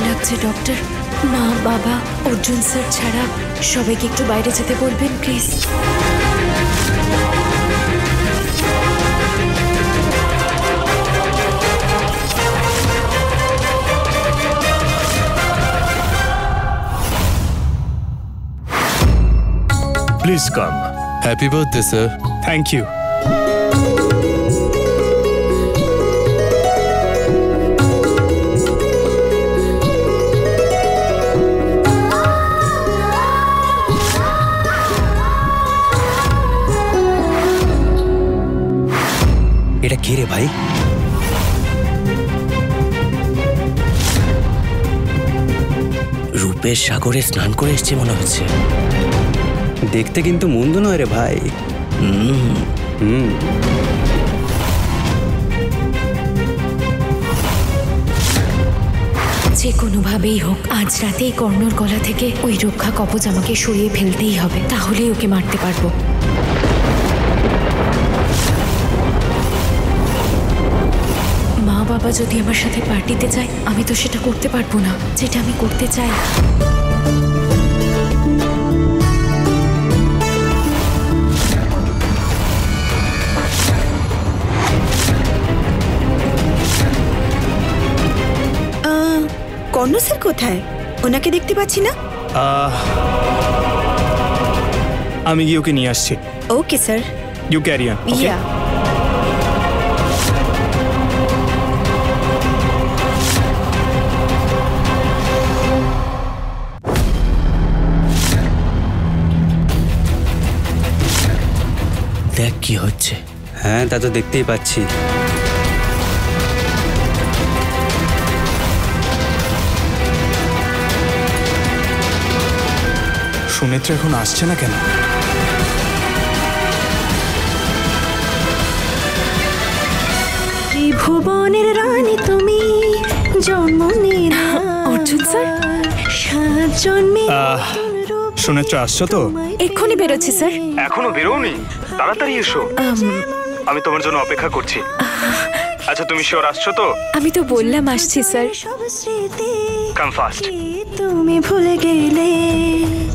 লাগছে ডক্টর। মা, বাবা, অর্জুন স্যার ছাড়া সবাইকে একটু বাইরে যেতে বলবেন please. Please come. Happy birthday, sir. Thank you. এটা কি রে ভাই? রূপের সাগরে স্নান করে এসছে মনে হচ্ছে। দেখতে কিন্তু মন্দ নয় রে ভাই। যে কোনোভাবেই হোক আজ রাতেই কর্ণর গলা থেকে ওই রক্ষা কবচ আমাকে সরিয়ে ফেলতেই হবে, তাহলেই ওকে মারতে পারবো। মা বাবা যদি আমার সাথে পার্টিতে যায়, আমি তো সেটা করতে পারবো না যেটা আমি করতে চাই। কর্ণ স্যার কোথায়? ওনাকে দেখতে পাচ্ছি না। আমি গিয়ে ওকে নিয়ে আসছি। Okay sir, you carry on. Yeah. দেখ কি হচ্ছে। হ্যাঁ, তা তো দেখতেই পাচ্ছি। সুনেত্রা এখন আসছে না কেন? ত্রিভুবনের রানী তুমি, জন্মের অর্জুন স্যার, সুনেত্রা আসছো তো? এক্ষুনি বেরোচ্ছি স্যার। এখনো বেরোওনি? তাড়াতাড়ি এসো, আমি তোমার জন্য অপেক্ষা করছি। আচ্ছা, তুমি শিওর আসছো তো? আমি তো বললাম আসছি স্যার। কাম ফাস্ট। তুমি ভুলে গেলে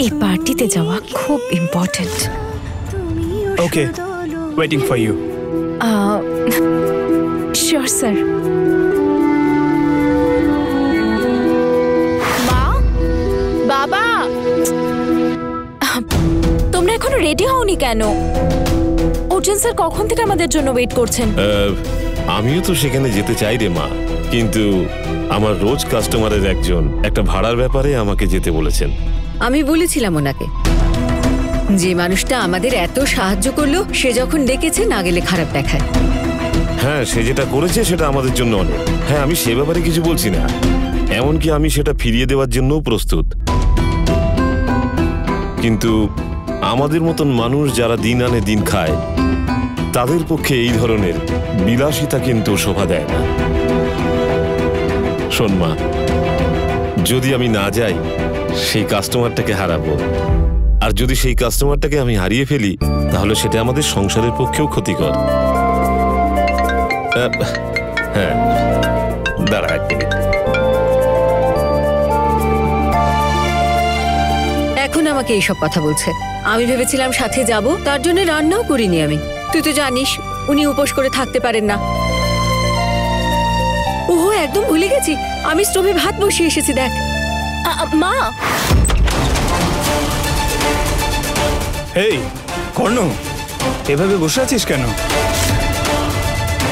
এই পার্টিতে যাওয়া খুব important. Okay, waiting for you. Sure sir. মা, বাবা, তোমরা এখনো রেডি হওনি কেন? অর্জুন স্যার কখন থেকে আমাদের জন্য ওয়েট করছেন। আমিও তো সেখানে যেতে চাই রে মা, কিন্তু আমার রোজ কাস্টমারের একজন একটা ভাড়ার ব্যাপারে আমাকে যেতে বলেছেন। আমি বলেছিলাম ওনাকে, যে মানুষটা আমাদের এত সাহায্য করলো সে যখন ডেকেছে না গেলে খারাপ দেখায়। হ্যাঁ, সে যেটা করেছে সেটা আমাদের জন্য অনেক। হ্যাঁ, আমি সে ব্যাপারে কিছু বলছি না, এমনকি আমি সেটা ফিরিয়ে দেওয়ার জন্যও প্রস্তুত। কিন্তু আমাদের মতন মানুষ যারা দিন আনে দিন খায়, তাদের পক্ষে এই ধরনের বিলাসিতা কিন্তু শোভা দেয় না। শোন মা, যদি আমি না যাই সেই কাস্টমারটাকে হারাবো, আর যদি সেই কাস্টমারটাকে আমি হারিয়ে ফেলি তাহলে সেটা আমাদের সংসারের পক্ষেও ক্ষতিকর। হ্যাঁ, দাঁড়া এক মিনিট। এখন আমাকে এইসব কথা বলছে। আমি ভেবেছিলাম সাথে যাব, তার জন্য রান্নাও করিনি আমি। তুই তো জানিস উনি উপোস করে থাকতে পারেন না। ওহো, একদম ভুলে গেছি, আমি স্টোভে ভাত বসিয়ে এসেছি। দেখ মা। এই কর্ণ, এভাবে বসে আছিস কেন?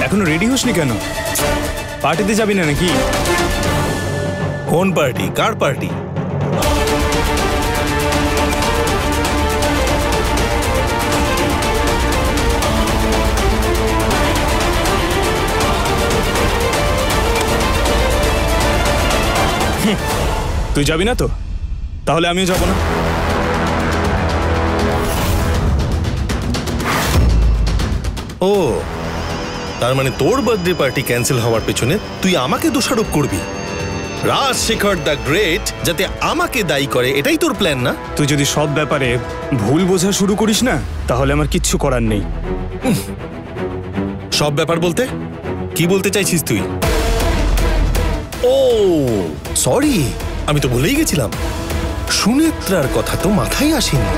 এখনো রেডি হসনি কেন? পার্টিতে যাবি না নাকি? কোন পার্টি? কার পার্টি? তুই যাবি না তো? তাহলে আমিও যাব না। ও, তার মানে তোর বার্থডে পার্টি ক্যান্সেল হওয়ার পেছনে তুই আমাকে দোষারোপ করবি? রাজশেখর দ্য গ্রেট যাতে আমাকে দায়ী করে, এটাই তোর প্ল্যান না? তুই যদি সব ব্যাপারে ভুল বোঝা শুরু করিস না, তাহলে আমার কিচ্ছু করার নেই। সব ব্যাপার বলতে কি বলতে চাইছিস তুই? ও, সরি, আমি তো ভুলেই গেছিলাম। সুনেত্রার কথা তো মাথায় আসেনি।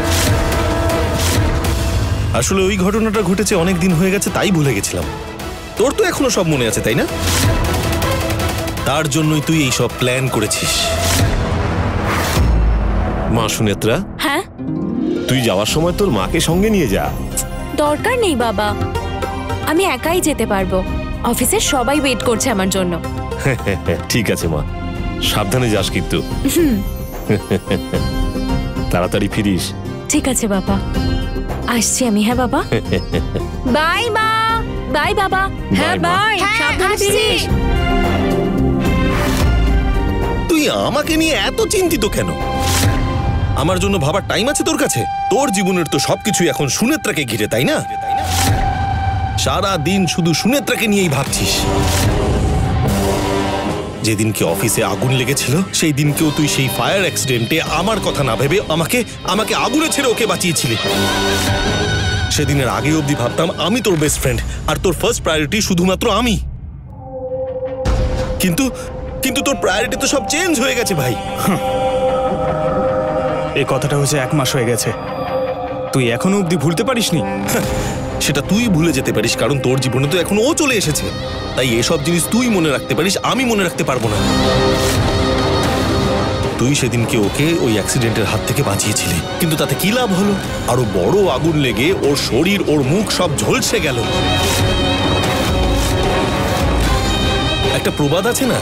আসলে ওই ঘটনাটা ঘটেছে অনেক দিন হয়ে গেছে, তাই ভুলে গেছিলাম। তোর তো এখনো সব মনে আছে, তাই না? তার জন্যই তুই এই সব প্ল্যান করেছিস। মা সুনেত্রা, হ্যাঁ, তুই যাওয়ার সময় তোর মাকে সঙ্গে নিয়ে যা। দরকার নেই বাবা, আমি একাই যেতে পারবো। অফিসের সবাই ওয়েট করছে আমার জন্য। ঠিক আছে মা, সাবধানে যাস কিন্তু। তাড়াতাড়ি ফিরিস। ঠিক আছে বাবা, আসছি আমি। হ্যাঁ বাবা। বাই মা। বাই বাবা। হ্যাঁ বাই, সাবধানে ফিরিস। তুই আমাকে নিয়ে এত চিন্তিত কেন? আমার জন্য ভাবার টাইম আছে তোর কাছে? তোর জীবনের তো সবকিছু এখন সুনেত্রাকে ঘিরে, তাই না? সারা দিন শুধু সুনেত্রাকে নিয়েই ভাবছিস। যেদিনকে অফিসে আগুন লেগেছিল সেই দিনকেও তুই সেই ফায়ার অ্যাক্সিডেন্টে আমার কথা না ভেবে আমাকে আগুনে ছেড়ে ওকে বাঁচিয়েছিলি। সেদিনের আগে অবধি ভাবতাম আমি তোর বেস্ট ফ্রেন্ড আর তোর ফার্স্ট প্রায়োরিটি শুধুমাত্র আমি। কিন্তু তোর প্রায়োরিটি তো সব চেঞ্জ হয়ে গেছে ভাই। এই কথাটা হচ্ছে 1 মাস হয়ে গেছে, তুই এখনো অবধি ভুলতে পারিসনি? সেটা তুই ভুলে যেতে পারিস কারণ তোর জীবনে তো এখন ও চলে এসেছে, তাই এসব জিনিস তুই মনে রাখতে পারিস, আমি মনে রাখতে পারবো না। তুই সেদিনকে ওকে ওই অ্যাক্সিডেন্টের হাত থেকে বাঁচিয়েছিলি, কিন্তু তাতে কি লাভ হলো? আরো বড় আগুন লেগে ওর শরীর ওর মুখ সব ঝলসে গেল। একটা প্রবাদ আছে না,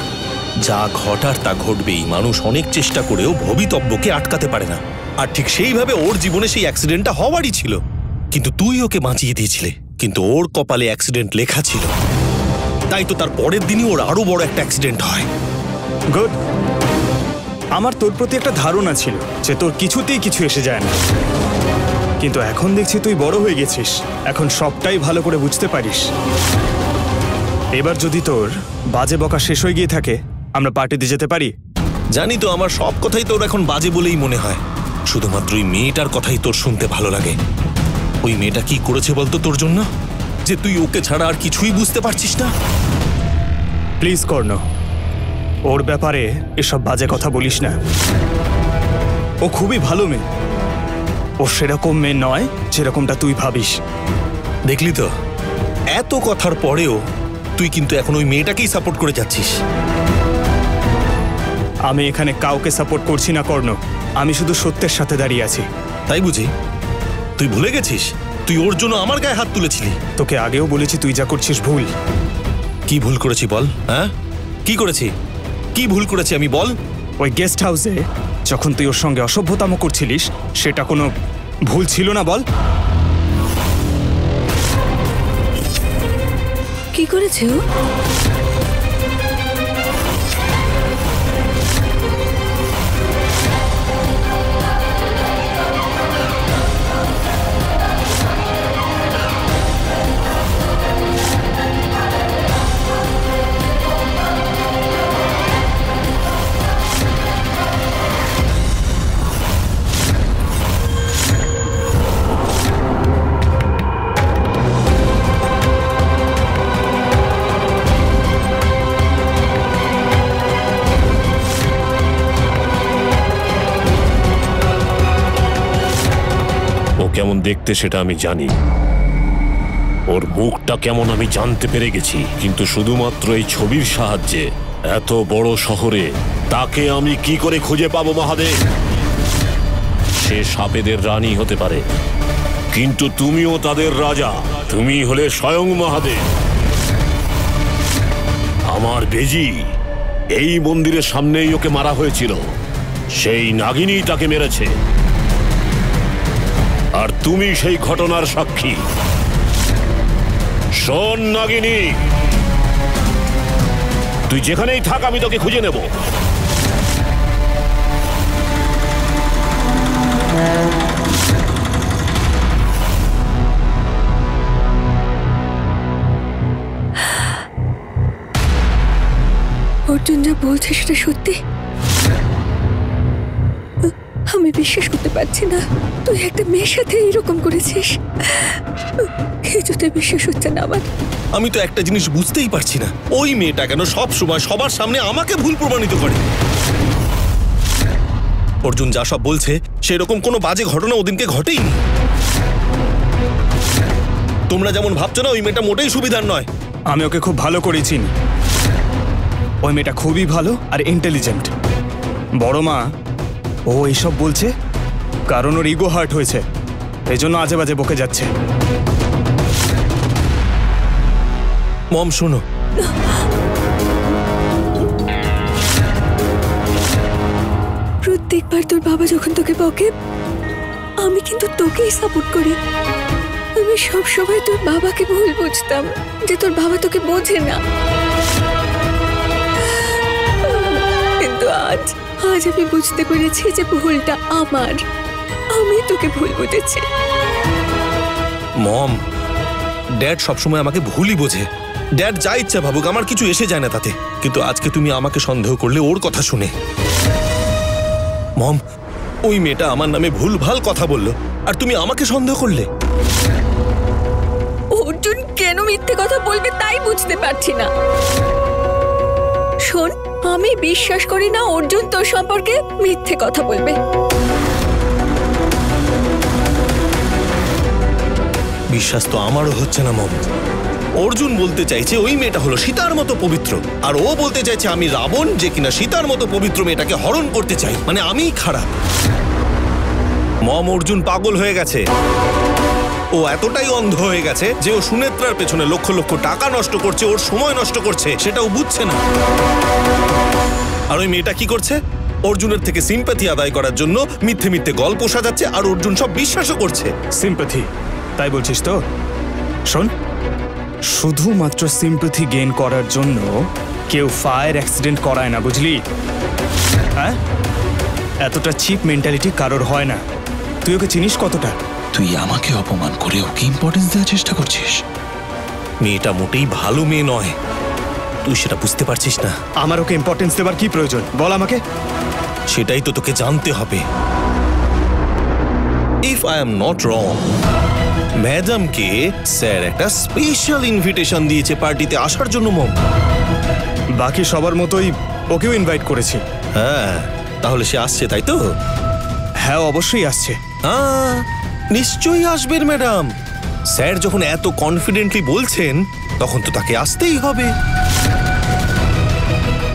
যা ঘটার তা ঘটবেই, মানুষ অনেক চেষ্টা করেও ভবিতব্যকে আটকাতে পারে না। আর ঠিক সেইভাবে ওর জীবনে সেই অ্যাক্সিডেন্টটা হওয়ারই ছিল, কিন্তু তুই ওকে বাঁচিয়ে দিয়েছিলে। কিন্তু ওর কপালে অ্যাক্সিডেন্ট লেখা ছিল, তাই তো তার পরের দিনই ওর আরো বড় একটা অ্যাক্সিডেন্ট হয়। গুড। আমার তোর প্রতি একটা ধারণা ছিল যে তোর কিছুতেই কিছু এসে যায় না, কিন্তু এখন দেখছি তুই বড় হয়ে গেছিস, এখন সবটাই ভালো করে বুঝতে পারিস। এবার যদি তোর বাজে বকা শেষ হয়ে গিয়ে থাকে, আমরা পার্টিতে যেতে পারি। জানি তো আমার সব কথাই তোর এখন বাজে বলেই মনে হয়, শুধুমাত্র ওই মেয়েটার কথাই তোর শুনতে ভালো লাগে। ওই মেয়েটা কি করেছে বলতো তোর জন্য, যে তুই ওকে ছাড়া আর কিছুই বুঝতে পারছিস না? প্লিজ কর্ণ, ওর ব্যাপারে এসব বাজে কথা বলিস না। ও খুবই ভালো মেয়ে, ও সেরকম মেয়ে নয় যেরকমটা তুই ভাবিস। দেখলি তো, এত কথার পরেও তুই কিন্তু এখন ওই মেয়েটাকেই সাপোর্ট করে যাচ্ছিস। আমি এখানে কাউকে সাপোর্ট করছি না কর্ণ, আমি শুধু সত্যের সাথে দাঁড়িয়ে আছি। তাই বুঝি? তুই ভুলে গেছিস তুই ওর জন্য আমার গায়ে হাত তুলেছিলি? তোকে আগেও বলেছি তুই যা করছিস ভুল। কি ভুল করেছি বল? হ্যাঁ, কি করেছি? কি ভুল করেছি আমি বল? ওই গেস্ট হাউসে যখন তুই ওর সঙ্গে অসভ্যতাম করছিলিস, সেটা কোনো ভুল ছিল না বল? কি করেছে ও? কেমন দেখতে সেটা আমি জানি, ওর মুখটা কেমন আমি জানতে পেরে গেছি, কিন্তু শুধুমাত্র এই ছবির সাহায্যে এত বড় শহরে তাকে আমি কি করে খুঁজে পাবো মহাদেব? সে সাপেদের রানী হতে পারে, কিন্তু তুমিও তাদের রাজা, তুমি হলে স্বয়ং মহাদেব। আমার বেজি এই মন্দিরের সামনেই ওকে মারা হয়েছিল, সেই নাগিনী তাকে মেরেছে, আর তুমি সেই ঘটনার সাক্ষী। শোন নাগিনী, তুই যেখানেই থাক আমি তোকে খুঁজে নেব। অর্জুন যা বলছে সেটা সত্যি? আমি বিশ্বাস করতে পারছি না তুই একটা মেয়ের সাথে এরকম করেছিস। কিছুতে বিশ্বাস হচ্ছে না আমার। আমি তো একটা জিনিস বুঝতেই পারছি না, ওই মেয়েটা কেন সব সময় সবার সামনে আমাকে ভুল প্রমাণিত করে। অর্জুন যা সব বলছে সেরকম কোনো বাজে ঘটনা ওদিনকে ঘটেইনি। তোমরা যেমন ভাবছো না, ওই মেয়েটা মোটেই সুবিধার নয়। আমি ওকে খুব ভালো করে চিনি। ওই মেয়েটা খুবই ভালো আর ইন্টেলিজেন্ট। বড় মা, ও এইসব বলছে কারণ ওর ইগো হার্ট হয়েছে, এই জন্য আজে বাজে বকে যাচ্ছে। মম শোনো, প্রত্যেকবার তোর বাবা যখন তোকে বকে আমি কিন্তু তোকেই সাপোর্ট করি। আমি সব সময় তোর বাবাকে ভুল বুঝতাম, যে তোর বাবা তোকে বোঝে না। কিন্তু আজ আমি বুঝতে পেরেছি যে ভুলটা আমার। আমি তোকে ভুল বুঝেছি। মম, ড্যাড সবসময় আমাকে ভুলই বোঝে। ড্যাড যা ইচ্ছা ভাবুক, আমার কিছু এসে যায় না তাতে। কিন্তু আজকে তুমি আমাকে সন্দেহ করলে ওর কথা শুনে। মম, ওই মেয়েটা আমার নামে ভুলভাল কথা বলল আর তুমি আমাকে সন্দেহ করলে। অর্জুন কেন মিথ্যে কথা বলবে তাই বুঝতে পারছি না। শোন, আমি বিশ্বাস করি না অর্জুন তোর সম্পর্কে মিথ্যে কথা বলবে। বিশ্বাস তো আমারও হচ্ছে না মম। অর্জুন বলতে চাইছে ওই মেয়েটা হলো সীতার মতো পবিত্র, আর ও বলতে চাইছে আমি রাবণ, যে কিনা সীতার মতো পবিত্র মেয়েটাকে হরণ করতে চাই। মানে আমিই খারাপ। মম, অর্জুন পাগল হয়ে গেছে। ও এতটাই অন্ধ হয়ে গেছে যে ও সুনেত্রার পেছনে লক্ষ লক্ষ টাকা নষ্ট করছে, ওর সময় নষ্ট করছে, সেটাও বুঝছে না। আর ওই মেয়েটা কি করছে? অর্জুনের থেকে সিম্প্যাথি আদায় করার জন্য মিথ্যে মিথ্যে গল্প সাজাচ্ছে, আর অর্জুন সব বিশ্বাসও করছে। সিম্প্যাথি তাই বলছিস তো? শোন, শুধুমাত্র সিম্প্যাথি গেইন করার জন্য কেউ ফায়ার অ্যাক্সিডেন্ট করায় না, বুঝলি? হ্যাঁ, এতটা চিপ মেন্টালিটি কারোর হয় না। তুই ওকে চিনিস কতটা? তুই আমাকে অপমান করে ওকে ইম্পর্টেন্স দেওয়ার চেষ্টা করছিস। মেয়েটা মোটেই ভালো মেয়ে নয়, তুই সেটা বুঝতে পারছিস না। আমার ওকে ইম্পর্টেন্স দেবার কি প্রয়োজন বল আমাকে? সেটাই তো তোকে জানতে হবে। If I am not wrong, ম্যাডামকে স্যার একটা স্পেশাল ইনভিটেশন দিয়েছে পার্টিতে আসার জন্য। মম, বাকি সবার মতোই ওকেও ইনভাইট করেছি। হ্যাঁ, তাহলে সে আসছে তাই তো? হ্যাঁ, অবশ্যই আসছে। হ্যাঁ, নিশ্চয়ই আসবেন ম্যাডাম। স্যার যখন এত কনফিডেন্টলি বলছেন তখন তো তাকে আসতেই হবে।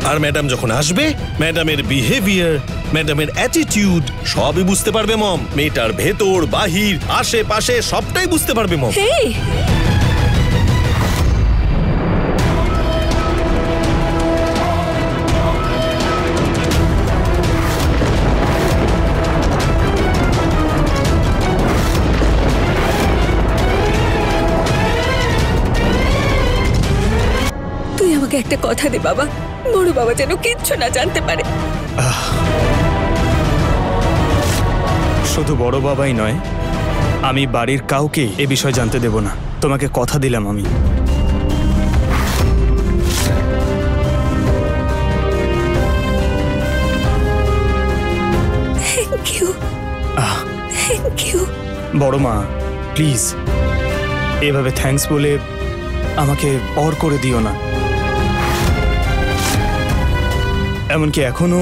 আর ম্যাডাম যখন আসবে, ম্যাডামের বিহেভিয়ার, ম্যাডামের অ্যাটিটিউড সবই বুঝতে পারবে মম। মেয়েটার ভেতর বাহির আশেপাশে সবটাই বুঝতে পারবে মম। হেই, তুই আমাকে একটা কথা দে বাবা, বড় বাবা যেন কিচ্ছু না জানতে পারে। শুধু বড় বাবাই নয়, আমি বাড়ির কাউকে এ বিষয় জানতে দেব না। তোমাকে কথা দিলাম আমি। Thank you, thank you. বড় মা, প্লিজ এভাবে থ্যাঙ্কস বলে আমাকে পর করে দিও না। এমনকি এখনো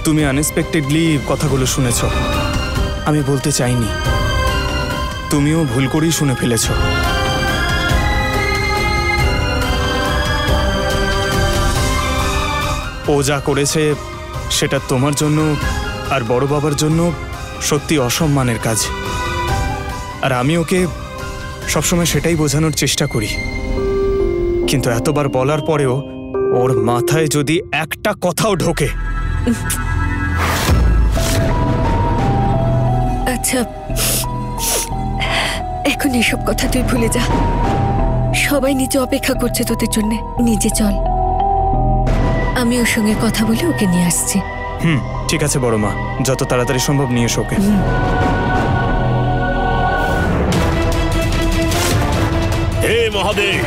তুমি আনএক্সপেক্টেডলি কথাগুলো শুনেছ। আমি বলতে চাইনি, তুমিও ভুল করেই শুনে ফেলেছ। ও যা করেছে সেটা তোমার জন্য আর বড় বাবার জন্য সত্যি অসম্মানের কাজ। আর আমি ওকে সবসময় সেটাই বোঝানোর চেষ্টা করি, কিন্তু এতবার বলার পরেও ওর মাথায় যদি একটা কথাও ঢোকে। আচ্ছা, এখন এসব কথা তুই ভুলে যা। সবাই নিচে অপেক্ষা করছে তোদের জন্য। নিজে চল, আমি ওর সঙ্গে কথা বলে ওকে নিয়ে আসছি। ঠিক আছে বড় মা, যত তাড়াতাড়ি সম্ভব নিয়ে এসো ওকে। হে মহাদেব,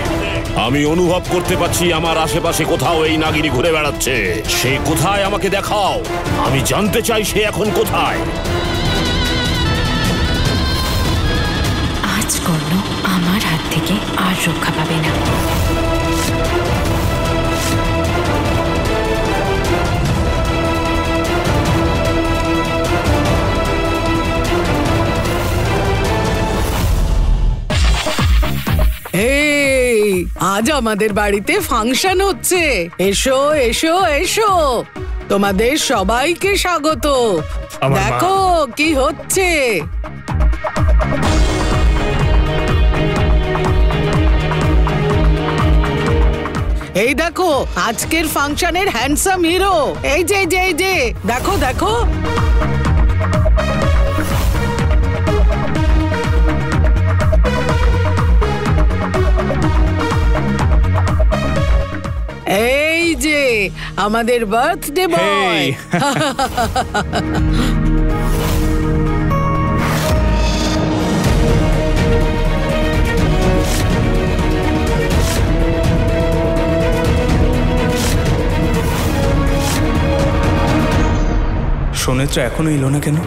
আমি অনুভব করতে পারছি আমার আশেপাশে কোথাও এই নাগিনী ঘুরে বেড়াচ্ছে। সে কোথায় আমাকে দেখাও, আমি জানতে চাই সে এখন কোথায়। আজ কর্ণ আমার হাতে থেকে আর রক্ষা পাবে না। এই আজ আমাদের বাড়িতে ফাংশন হচ্ছে, এসো এসো এসো, তোমাদের সবাইকে স্বাগত। আমার মা। দেখো কি হচ্ছে। এই দেখো আজকের ফাংশনের হ্যান্ডসাম হিরো, এই যে এই যে এই যে দেখো দেখো। এই যে আমাদের বার্থডে বয়। Hey! সোনেত্রা এখনো এলো না কেন?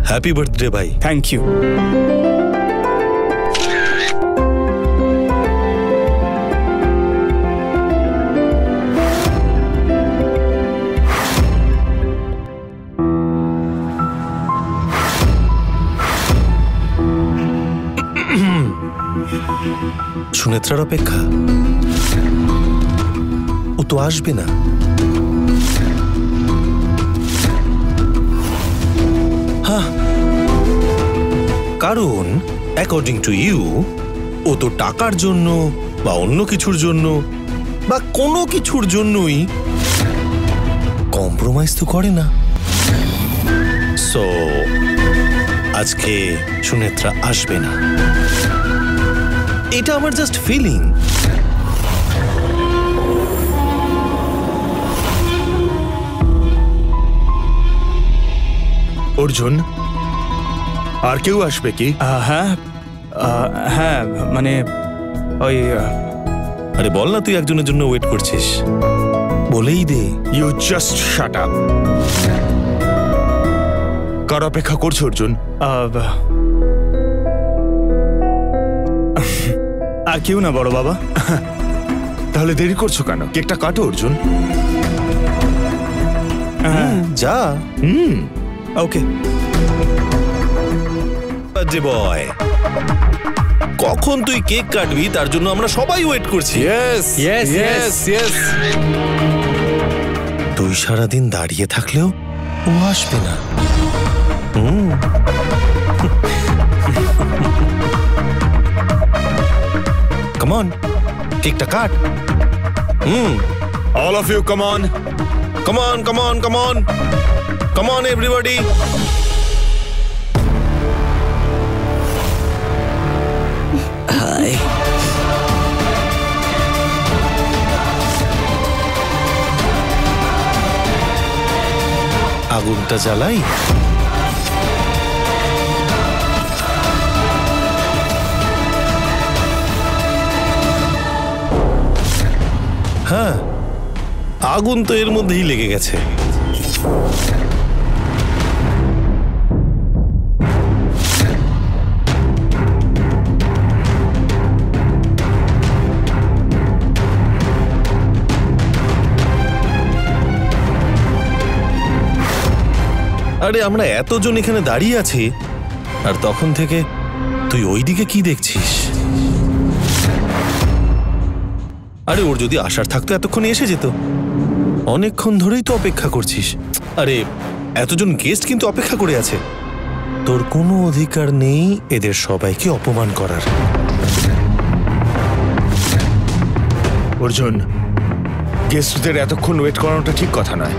হ্যাপি বার্থডে ভাই। Thank you. সুনেত্রার অপেক্ষা, ও তো আসবে না। হ্যাঁ, কারণ অ্যাকর্ডিং টু ইউ ও তো টাকার জন্য বা অন্য কিছুর জন্য বা কোনো কিছুর জন্যই কম্প্রোমাইজ তো করে না। সো আজকে সুনেত্রা আসবে না, এটা আমার জাস্ট ফিলিং। অর্জুন, আর কেউ আসবে কি? হ্যাঁ হ্যাঁ, মানে ওই আরে বল না, তুই একজনের জন্য ওয়েট করছিস, বলেই দে। You just shut up. কার অপেক্ষা করছো অর্জুন? আর কেউ না বড় বাবা। তাহলে দেরি করছো কেন? কেকটা কাটো অর্জুন। যা। ওকে। বার্থডে বয়, কখন তুই কেক কাটবি তার জন্য আমরা সবাই ওয়েট করছি। Yes yes yes. তুই সারাদিন দাঁড়িয়ে থাকলেও ও আসবে না। কাম অন, কেকটা cut. All of you come on. Come on, come on, come on. Come on, everybody. Hi. আগুনটা জ্বালাই। হ্যাঁ, আগুন তো এর মধ্যেই লেগে গেছে। আরে আমরা এতজন এখানে দাঁড়িয়ে আছি, আর তখন থেকে তুই ওইদিকে কি দেখছিস? আরে ওর যদি আসার থাকতো এতক্ষণ এসে যেত। অনেকক্ষণ ধরেই তো অপেক্ষা করছিস। আরে এতজন গেস্ট কিন্তু অপেক্ষা করে আছে, তোর কোনো অধিকার নেই এদের সবাইকে অপমান করার। অর্জুন, গেস্টদের এতক্ষণ ওয়েট করানোটা ঠিক কথা নয়।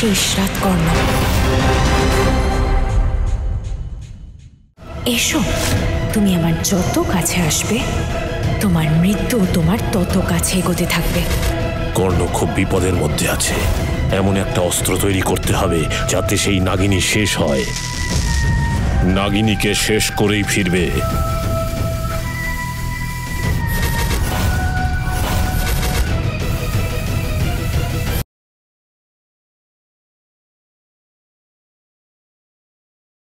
শেষ রাত কর্ণ। এসো, তুমি আমার যত কাছে আসবে তোমার মৃত্যু তোমার তত কাছে এগোতে থাকবে। কর্ণ খুব বিপদের মধ্যে আছে। এমন একটা অস্ত্র তৈরি করতে হবে যাতে সেই নাগিনী শেষ হয়। নাগিনীকে শেষ করেই ফিরবে।